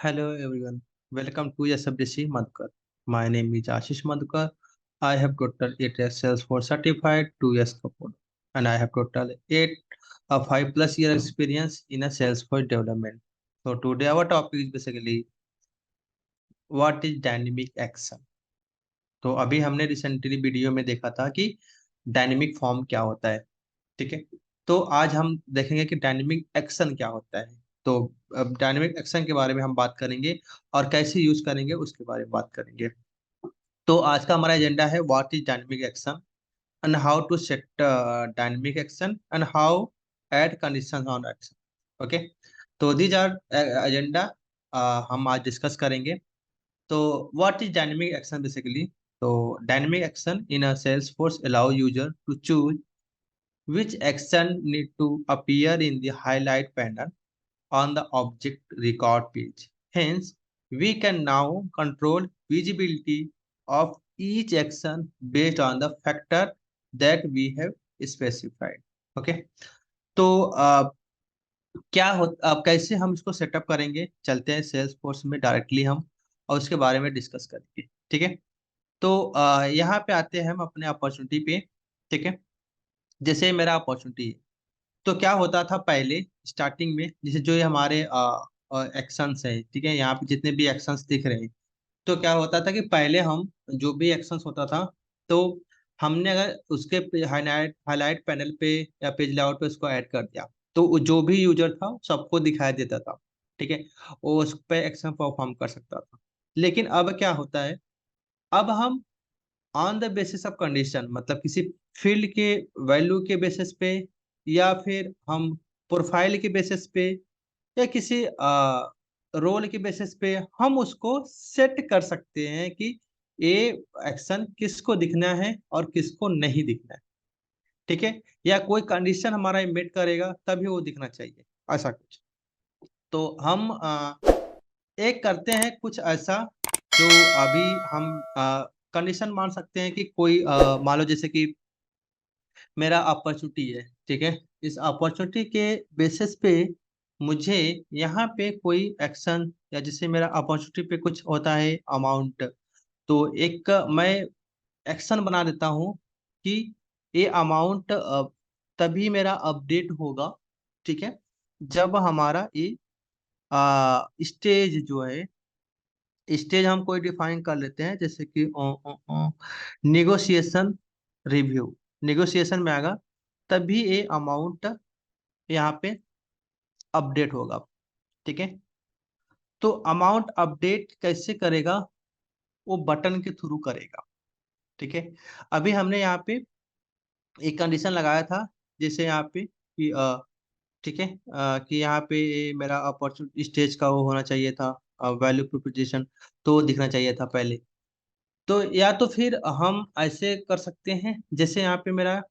Hello everyone, welcome to SFDC Madhukar. My name is Ashish Madhukar. I have total 8 years Salesforce certified, 2 years support, and I have total 5 plus year experience in a Salesforce development. So today our topic is basically what is dynamic action. तो अभी हमने recently video में देखा था कि dynamic form क्या होता है, ठीक है। तो आज हम देखेंगे कि डायनेमिक एक्शन क्या होता है। तो अब डायनेमिक एक्शन के बारे में हम बात करेंगे और कैसे यूज करेंगे उसके बारे में बात करेंगे। तो आज का हमारा एजेंडा है what is dynamic action and how to set dynamic action and how add conditions on action. Okay, तो दीज आर एजेंडा हम आज डिस्कस करेंगे। तो what is dynamic action basically. तो dynamic action in a Salesforce allow user to choose which action need to appear in the highlight panel on the object record page. Hence, we can now control visibility of each action based on the factor that we have specified. Okay, तो क्या हो, अब कैसे हम इसको setup करेंगे, चलते हैं सेल्स फोर्स में डायरेक्टली हम और उसके बारे में डिस्कस करेंगे। ठीक है, तो यहाँ पे आते हैं हम अपने अपॉर्चुनिटी पे। ठीक है, जैसे मेरा अपॉर्चुनिटी है, तो क्या होता था पहले स्टार्टिंग में, जैसे जो ये हमारे एक्शंस है, ठीक है, यहाँ पे जितने भी एक्शंस दिख रहे हैं, तो क्या होता था कि पहले हम जो भी एक्शंस होता था, तो हमने अगर उसके हाईलाइट हाईलाइट पैनल पे या पेज लेआउट पे उसको ऐड कर दिया, तो वो जो भी यूजर था सबको दिखाई देता था। ठीक है, वो उस पर एक्शन परफॉर्म कर सकता था। लेकिन अब क्या होता है, अब हम on the basis of condition, मतलब किसी फील्ड के वैल्यू के बेसिस पे, या फिर हम प्रोफाइल के बेसिस पे, या किसी रोल के बेसिस पे हम उसको सेट कर सकते हैं कि ये एक्शन किसको दिखना है और किसको नहीं दिखना है। ठीक है, या कोई कंडीशन हमारा मेट करेगा तभी वो दिखना चाहिए, ऐसा कुछ। तो हम एक करते हैं कुछ ऐसा, जो अभी हम कंडीशन मान सकते हैं कि कोई मान लो जैसे कि मेरा अपॉर्चुनिटी है। ठीक है, इस अपॉर्चुनिटी के बेसिस पे मुझे यहाँ पे कोई एक्शन, या जैसे मेरा अपॉर्चुनिटी पे कुछ होता है अमाउंट, तो एक मैं एक्शन बना देता हूँ कि ये अमाउंट तभी मेरा अपडेट होगा। ठीक है, जब हमारा ये स्टेज जो है, स्टेज हम कोई डिफाइन कर लेते हैं, जैसे कि नेगोशिएशन रिव्यू, नेगोशिएशन में आएगा तभी ये अमाउंट यहाँ पे अपडेट होगा। ठीक है, तो अमाउंट अपडेट कैसे करेगा, वो बटन के थ्रू करेगा। ठीक है, अभी हमने यहाँ पे एक कंडीशन लगाया था, जैसे यहाँ पे कि ठीक है, कि यहाँ पे मेरा अपॉर्चुनिटी स्टेज का वो होना चाहिए था, वैल्यू प्रोपोजिशन, तो वो दिखना चाहिए था पहले। तो या तो फिर हम ऐसे कर सकते हैं, जैसे यहाँ पे मेरा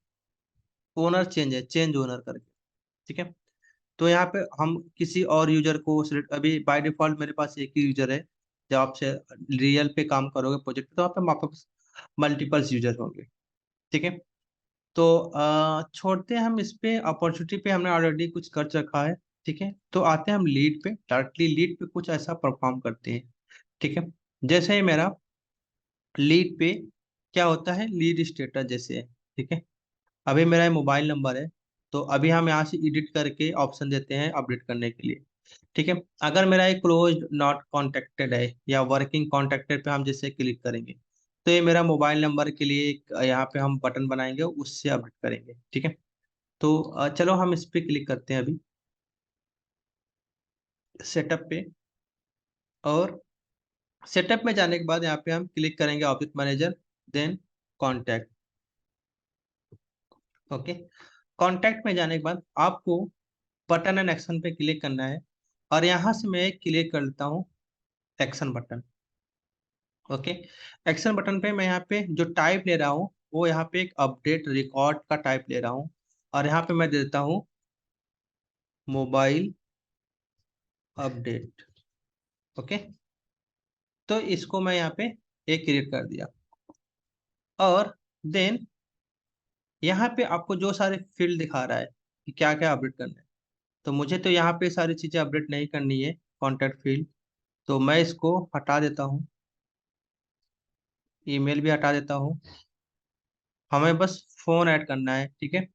ओनर चेंज है, चेंज ओनर करके। ठीक है, तो यहाँ पे हम किसी और यूजर को सिलेक्ट, अभी बाय डिफॉल्ट मेरे पास एक ही यूजर है। जब आपसे रियल पे काम करोगे प्रोजेक्ट पे, तो आपके पास मल्टीपल्स यूजर होंगे। ठीक है, तो छोड़ते हैं हम इस पे, अपॉर्चुनिटी पे हमने ऑलरेडी कुछ कर रखा है। ठीक है, तो आते हैं हम लीड पे, डायरेक्टली लीड पे कुछ ऐसा परफॉर्म करते हैं। ठीक है, जैसे ही मेरा लीड पे क्या होता है, लीड स्टेटस जैसे है। ठीक है, अभी मेरा मोबाइल नंबर है, तो अभी हम यहाँ से एडिट करके ऑप्शन देते हैं अपडेट करने के लिए। ठीक है, अगर मेरा एक क्लोज नॉट कॉन्टेक्टेड है या वर्किंग कॉन्टेक्टेड पे हम जैसे क्लिक करेंगे, तो ये मेरा मोबाइल नंबर के लिए एक यहाँ पे हम बटन बनाएंगे, उससे अपडेट करेंगे। ठीक है, तो चलो हम इस पे क्लिक करते हैं अभी सेटअप पे, और सेटअप में जाने के बाद यहाँ पे हम क्लिक करेंगे object manager, then contact. Okay, contact में जाने के बाद आपको बटन एंड एक्शन पे क्लिक करना है, और यहाँ से मैं क्लिक कर लेता हूँ action button. Okay, action button पे मैं यहाँ पे जो टाइप ले रहा हूँ, वो यहाँ पे एक अपडेट रिकॉर्ड का टाइप ले रहा हूँ, और यहाँ पे मैं दे देता हूँ मोबाइल अपडेट। ओके, तो इसको मैं यहाँ पे एक क्रिएट कर दिया, और देन यहाँ पे आपको जो सारे फील्ड दिखा रहा है कि क्या क्या अपडेट करना है, तो मुझे तो यहाँ पे सारी चीजें अपडेट नहीं करनी है। कॉन्टैक्ट फील्ड, तो मैं इसको हटा देता हूँ, ईमेल भी हटा देता हूँ। हमें बस फोन ऐड करना है, ठीक है।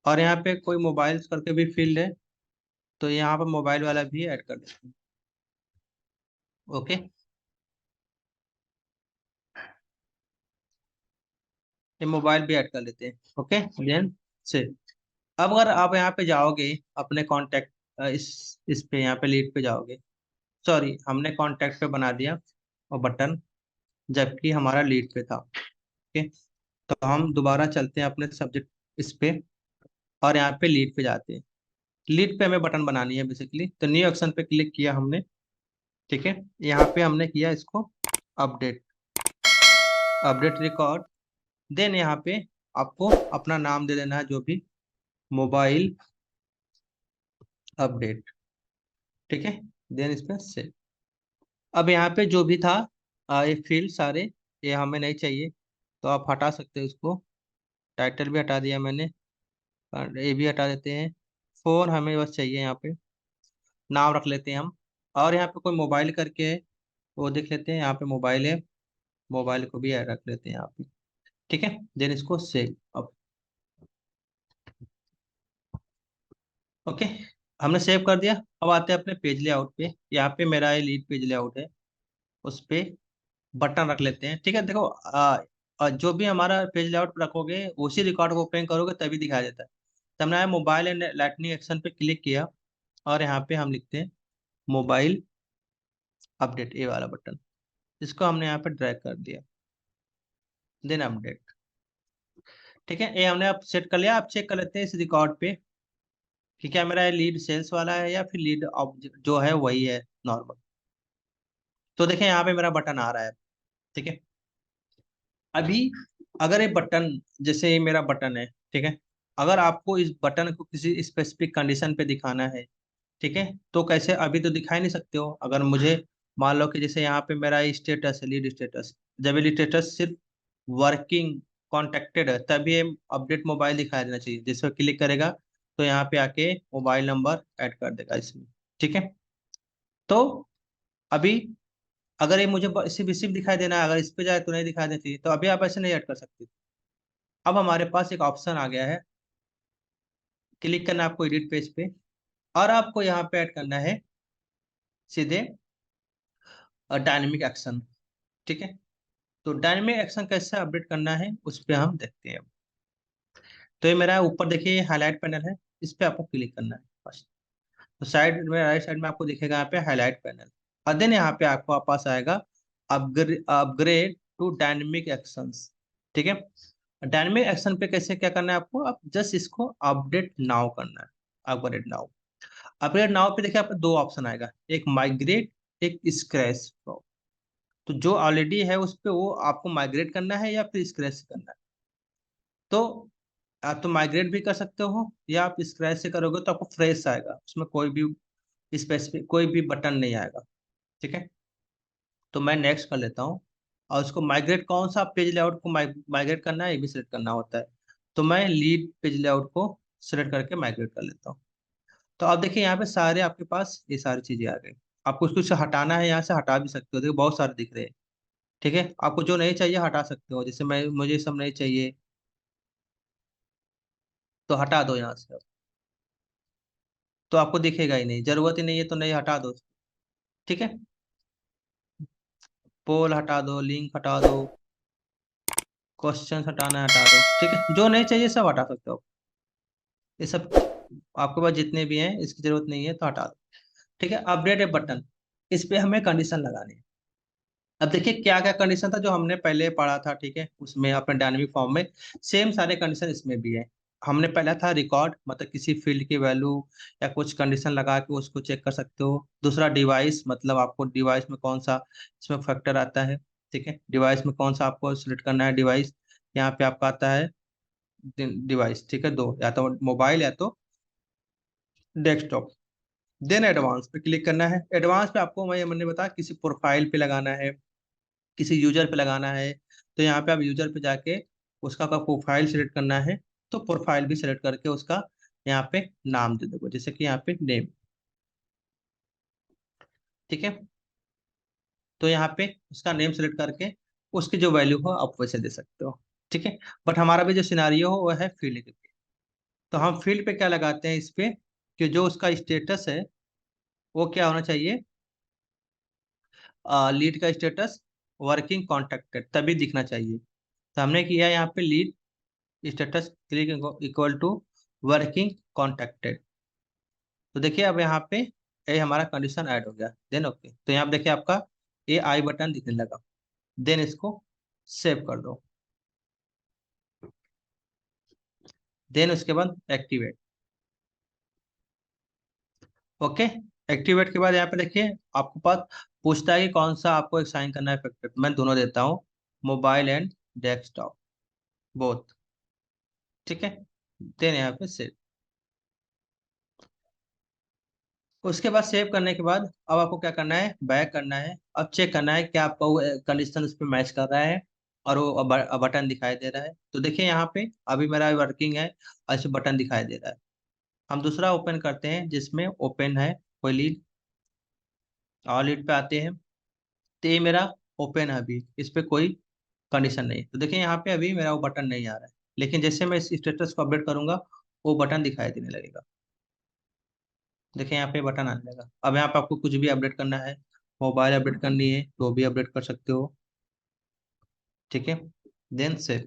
और यहाँ पे कोई मोबाइल्स करके भी फील्ड है, तो यहाँ पर मोबाइल वाला भी ऐड कर देते हैं। ओके, ये मोबाइल भी ऐड कर लेते हैं। ओके, देन से अब अगर आप यहाँ पे जाओगे अपने कांटेक्ट, इस पे यहाँ पे लीड पे जाओगे। सॉरी, हमने कांटेक्ट पे बना दिया और बटन, जबकि हमारा लीड पे था। ओके, तो हम दोबारा चलते हैं अपने सब्जेक्ट इस पे, और यहाँ पे लीड पे जाते हैं। लीड पे हमें बटन बनानी है बेसिकली, तो न्यू एक्शन पे क्लिक किया हमने, ठीक है। यहाँ पे हमने किया इसको अपडेट, अपडेट रिकॉर्ड। देन यहाँ पे आपको अपना नाम दे देना है, जो भी, मोबाइल अपडेट, ठीक है। देन इस पे सेव। अब यहाँ पे जो भी था, ये फील्ड सारे, ये हमें नहीं चाहिए, तो आप हटा सकते हो इसको। टाइटल भी हटा दिया मैंने, और ये भी हटा देते हैं। फोन हमें बस चाहिए, यहाँ पे नाम रख लेते हैं हम। और यहाँ पे कोई मोबाइल करके है, वो देख लेते हैं। यहाँ पे मोबाइल है, मोबाइल को भी रख लेते हैं यहाँ पे, ठीक है। देन इसको सेव। अब ओके, हमने सेव कर दिया। अब आते हैं अपने पेज लेआउट पे। यहाँ पे मेरा ये लीड पेज लेआउट है, उस पे बटन रख लेते हैं, ठीक है। देखो, जो भी हमारा पेज लेआउट रखोगे, उसी रिकॉर्ड को ओपन करोगे तभी दिखाई देता है। तो हमने मोबाइल एंड लाइटनिंग एक्शन पे क्लिक किया, और यहाँ पे हम लिखते हैं मोबाइल अपडेट, ये वाला बटन, इसको हमने यहाँ पे ड्रैग कर दिया। देन अपडेट, ठीक है। ये हमने अब सेट कर लिया। आप चेक कर लेते हैं इस रिकॉर्ड पे कि क्या मेरा लीड सेल्स वाला है या फिर लीड जो है वही है नॉर्मल। तो देखें यहाँ पे मेरा बटन आ रहा है, ठीक है। अभी अगर ये बटन, जैसे ये मेरा बटन है, ठीक है, अगर आपको इस बटन को किसी स्पेसिफिक कंडीशन पे दिखाना है, ठीक है, तो कैसे? अभी तो दिखा ही नहीं सकते हो। अगर मुझे मान लो कि जैसे यहाँ पे मेरा स्टेटस है, लीड स्टेटस, जब ये स्टेटस सिर्फ वर्किंग कॉन्टेक्टेड है, तभी ये अपडेट मोबाइल दिखाई देना चाहिए। जिस पर क्लिक करेगा तो यहाँ पे आके मोबाइल नंबर ऐड कर देगा इसमें, ठीक है। तो अभी अगर ये मुझे सिर्फ सिर्फ दिखाई देना है, अगर इस पे जाए तो नहीं दिखाई देना चाहिए, तो अभी आप ऐसे नहीं ऐड कर सकते। अब हमारे पास एक ऑप्शन आ गया है, क्लिक करना है आपको एडिट पेज पे, और आपको यहाँ पे ऐड करना है सीधे डायनेमिक एक्शन, ठीक है। तो डायनेमिक एक्शन कैसे अपडेट करना है, उस पर हम देखते हैं। तो ये मेरा ऊपर देखिए हाईलाइट पैनल है, इस पे आपको क्लिक करना है बस। तो साइड में, राइट साइड में आपको दिखेगा यहाँ पे हाईलाइट पैनल, और देन यहाँ पे आपको पास आएगा अपग्रेड टू डायनेमिक एक्शंस, ठीक है। डायनेमिक एक्शन पे कैसे क्या करना है आपको? आप जस्ट इसको अपडेट नाउ करना है, अपग्रेड नाउ। अपग्रेड नाउ पे देखिए आपको दो ऑप्शन आएगा, एक माइग्रेट, एक स्क्रैच। तो जो ऑलरेडी है उस पे वो आपको माइग्रेट करना है या फिर स्क्रैच करना है। तो आप तो माइग्रेट भी कर सकते हो, या आप स्क्रैच से करोगे तो आपको फ्रेश आएगा, उसमें कोई भी स्पेसिफिक कोई भी बटन नहीं आएगा, ठीक है। तो मैं नेक्स्ट कर लेता हूँ। और उसको माइग्रेट, कौन सा पेज लेआउट को माइग्रेट करना है, ये भी सिलेक्ट करना होता है। तो मैं लीड पेज लेआउट को सिलेक्ट करके माइग्रेट कर लेता हूँ। तो आप देखिए यहाँ पे सारे आपके पास ये सारी चीजें आ गई। आपको कुछ कुछ हटाना है, यहाँ से हटा भी सकते हो, देखो बहुत सारे दिख रहे हैं, ठीक है। आपको जो नहीं चाहिए हटा सकते हो, जैसे मैं, मुझे ये सब नहीं चाहिए, तो हटा दो यहाँ से। तो आपको दिखेगा ही नहीं, जरूरत ही नहीं है तो नहीं, हटा दो, ठीक है। पोल हटा दो, लिंक हटा दो, क्वेश्चन हटाना है हटा दो, ठीक है। जो नहीं चाहिए सब हटा सकते हो, ये सब आपके पास जितने भी हैं इसकी जरूरत नहीं है तो हटा दो, ठीक है। अपडेट ए बटन, इस पे हमें कंडीशन लगानी है। अब देखिए क्या क्या कंडीशन था जो हमने पहले पढ़ा था, ठीक है, उसमें अपने डायनेमिक फॉर्म में सेम सारे कंडीशन इसमें भी है। हमने पहला था रिकॉर्ड, मतलब किसी फील्ड की वैल्यू या कुछ कंडीशन लगा के उसको चेक कर सकते हो। दूसरा डिवाइस, मतलब आपको डिवाइस में कौन सा इसमें फैक्टर आता है, ठीक है, डिवाइस में कौन सा आपको सिलेक्ट करना है डिवाइस। यहाँ पे आपका आता है डिवाइस, ठीक है, दो, या तो मोबाइल या तो डेस्कटॉप। देन एडवांस पे क्लिक करना है। एडवांस पे आपको मैंने बताया किसी प्रोफाइल पे लगाना है, किसी यूजर पे लगाना है, तो यहाँ पे आप यूजर पे जाके उसका का प्रोफाइल सिलेक्ट करना है, तो प्रोफाइल भी सिलेक्ट करके उसका यहाँ पे नाम दे दोगे, जैसे कि यहाँ पे नेम, ठीक है। तो यहाँ पे उसका नेम सेलेक्ट करके उसकी जो वैल्यू हो आप वैसे दे सकते हो। ठीक है। बट हमारा भी जो सिनारियो हो वो है फील्ड के लिए। तो हम फील्ड पे क्या लगाते हैं इस पे, कि जो उसका स्टेटस है वो क्या होना चाहिए, लीड का स्टेटस वर्किंग कॉन्टेक्टेड तभी दिखना चाहिए। तो हमने किया यहाँ पे lead status click equal to working contacted. तो देखिए अब यहाँ पे ये हमारा कंडीशन ऐड हो गया। देन ओके, तो यहाँ पे देखिए आपका ये आई बटन दिखने लगा। देन इसको सेव कर दो। देन उसके बाद एक्टिवेट। ओके। एक्टिवेट के बाद यहाँ पे देखिए आपको पास पूछता है कि कौन सा आपको साइन करना है इफेक्टिव। मैं दोनों देता हूँ, मोबाइल एंड डेस्कटॉप बोथ। ठीक है। देन यहाँ पे सेव। उसके बाद सेव करने के बाद अब आपको क्या करना है, बैक करना है। अब चेक करना है कि आपका वो कंडीशन उस पर मैच कर रहा है और वो बटन दिखाई दे रहा है। तो देखिए यहाँ पे अभी मेरा वर्किंग है और इस बटन दिखाई दे रहा है। हम दूसरा ओपन करते हैं जिसमें ओपन है कोई लीड, और लीड पे आते हैं। तो ये मेरा ओपन है, अभी इस पे कोई कंडीशन नहीं। तो देखिए यहाँ पे अभी मेरा वो बटन नहीं आ रहा है, लेकिन जैसे मैं इस स्टेटस को अपडेट करूंगा वो बटन दिखाई देने लगेगा। देखिए यहाँ पे बटन आने लगा। अब यहाँ पे आपको कुछ भी अपडेट करना है, मोबाइल अपडेट करनी है तो भी अपडेट कर सकते हो। ठीक है। देन से,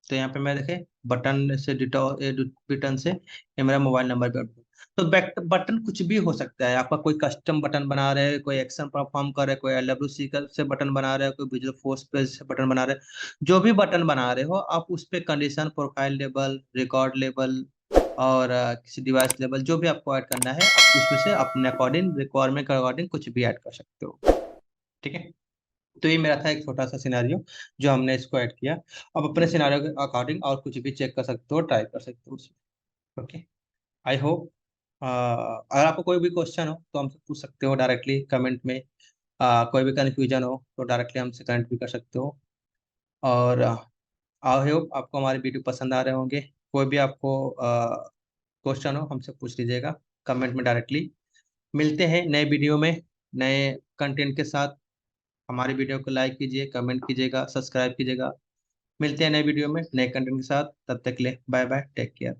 तो यहाँ पे मैं देखे बटन से बटन से ये मेरा मोबाइल नंबर भी अपडेट। तो बैक बटन कुछ भी हो सकता है आपका, कोई कस्टम बटन बना रहे हैं, कोई एक्शन परफॉर्म कर रहे हैं, कोई LWC से बटन बना रहे हैं, कोई विजुअल फोर्स पे से बटन बना रहे हैं। जो भी बटन बना रहे हो आप उस पे condition, profile level, record level और किसी डिवाइस लेवल जो भी आपको ऐड करना है आप उसमें से अपने अकॉर्डिंग, रिक्वायरमेंट के अकॉर्डिंग कुछ भी ऐड कर सकते हो। ठीक है। तो ये मेरा था एक छोटा सा सिनेरियो जो हमने इसको ऐड किया। अब अपने सिनेरियो के अकॉर्डिंग और कुछ भी चेक कर सकते हो, ट्राई कर सकते हो उसमें। ओके। आई होप अगर आपको कोई भी क्वेश्चन हो तो हमसे पूछ सकते हो डायरेक्टली कमेंट में। कोई भी कन्फ्यूजन हो तो डायरेक्टली हमसे कनेक्ट भी कर सकते हो। और आई होप आपको हमारे वीडियो पसंद आ रहे होंगे। कोई भी आपको क्वेश्चन हो हमसे पूछ लीजिएगा कमेंट में डायरेक्टली। मिलते हैं नए वीडियो में नए कंटेंट के साथ। हमारी वीडियो को लाइक कीजिए, कमेंट कीजिएगा, सब्सक्राइब कीजिएगा। मिलते हैं नए वीडियो में नए कंटेंट के साथ। तब तक के लिए बाय बाय, टेक केयर।